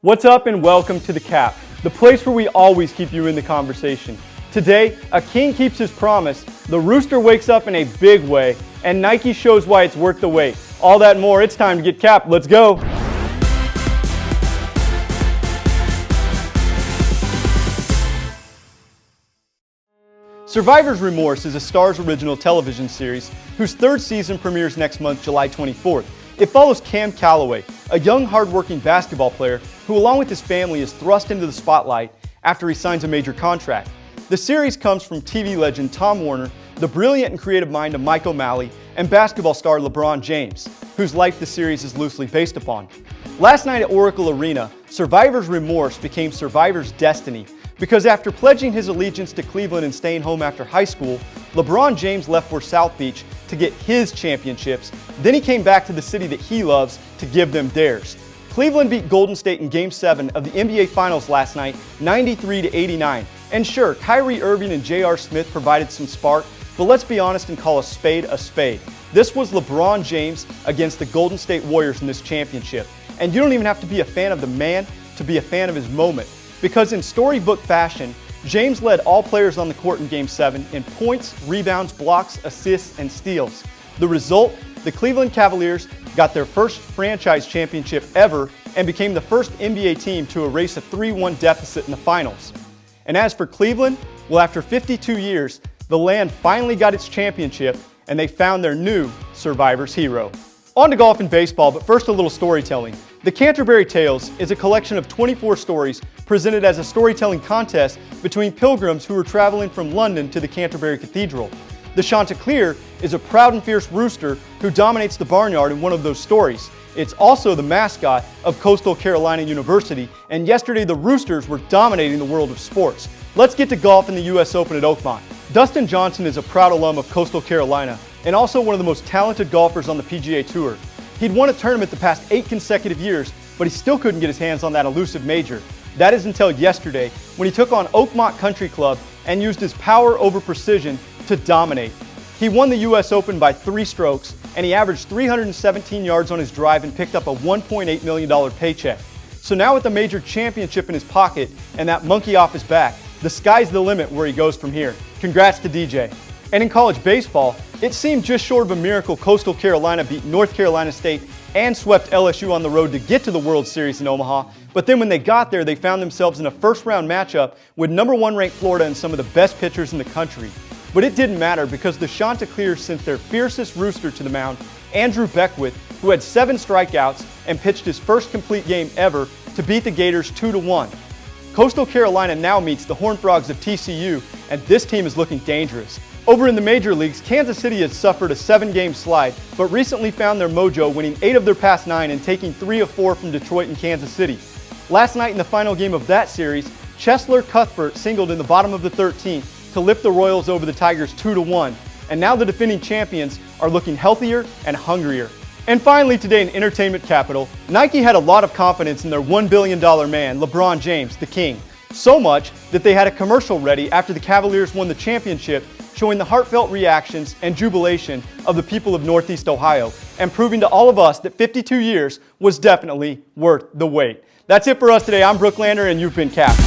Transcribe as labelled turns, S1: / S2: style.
S1: What's up and welcome to The Cap, the place where we always keep you in the conversation. Today, a king keeps his promise, the Rooster wakes up in a big way, and Nike shows why it's worth the wait. All that and more, it's time to get capped. Let's go! Survivor's Remorse is a Starz original television series whose third season premieres next month, July 24th. It follows Cam Calloway, a young, hard-working basketball player who, along with his family, is thrust into the spotlight after he signs a major contract. The series comes from TV legend Tom Warner, the brilliant and creative mind of Mike O'Malley, and basketball star LeBron James, whose life the series is loosely based upon. Last night at Oracle Arena, Survivor's Remorse became Survivor's Destiny, because after pledging his allegiance to Cleveland and staying home after high school, LeBron James left for South Beach to get his championships. Then he came back to the city that he loves to give them theirs. Cleveland beat Golden State in Game 7 of the NBA Finals last night, 93-89. And sure, Kyrie Irving and J.R. Smith provided some spark, but let's be honest and call a spade a spade. This was LeBron James against the Golden State Warriors in this championship. And you don't even have to be a fan of the man to be a fan of his moment. Because in storybook fashion, James led all players on the court in Game 7 in points, rebounds, blocks, assists, and steals. The result, the Cleveland Cavaliers got their first franchise championship ever and became the first NBA team to erase a 3-1 deficit in the finals. And as for Cleveland, well, after 52 years, the land finally got its championship and they found their new Survivor's hero. On to golf and baseball, but first a little storytelling. The Canterbury Tales is a collection of 24 stories presented as a storytelling contest between pilgrims who were traveling from London to the Canterbury Cathedral. The Chanticleer is a proud and fierce rooster who dominates the barnyard in one of those stories. It's also the mascot of Coastal Carolina University, and yesterday the Roosters were dominating the world of sports. Let's get to golf in the US Open at Oakmont. Dustin Johnson is a proud alum of Coastal Carolina and also one of the most talented golfers on the PGA Tour. He'd won a tournament the past 8 consecutive years, but he still couldn't get his hands on that elusive major. That is until yesterday, when he took on Oakmont Country Club and used his power over precision to dominate. He won the US Open by 3 strokes, and he averaged 317 yards on his drive and picked up a $1.8 million paycheck. So now with the major championship in his pocket and that monkey off his back, the sky's the limit where he goes from here. Congrats to DJ. And in college baseball, it seemed just short of a miracle Coastal Carolina beat North Carolina State and swept LSU on the road to get to the World Series in Omaha. But then when they got there, they found themselves in a first-round matchup with #1 ranked Florida and some of the best pitchers in the country. But it didn't matter because the Chanticleers sent their fiercest rooster to the mound, Andrew Beckwith, who had 7 strikeouts and pitched his first complete game ever to beat the Gators 2-1. Coastal Carolina now meets the Horned Frogs of TCU, and this team is looking dangerous. Over in the major leagues, Kansas City has suffered a 7-game slide, but recently found their mojo, winning 8 of their past 9 and taking 3 of 4 from Detroit and Kansas City. Last night in the final game of that series, Cheslor Cuthbert singled in the bottom of the 13th to lift the Royals over the Tigers 2-1, and now the defending champions are looking healthier and hungrier. And finally today in entertainment capital, Nike had a lot of confidence in their $1 billion man, LeBron James, the king. So much that they had a commercial ready after the Cavaliers won the championship, showing the heartfelt reactions and jubilation of the people of Northeast Ohio, and proving to all of us that 52 years was definitely worth the wait. That's it for us today. I'm Brook and you've been capped.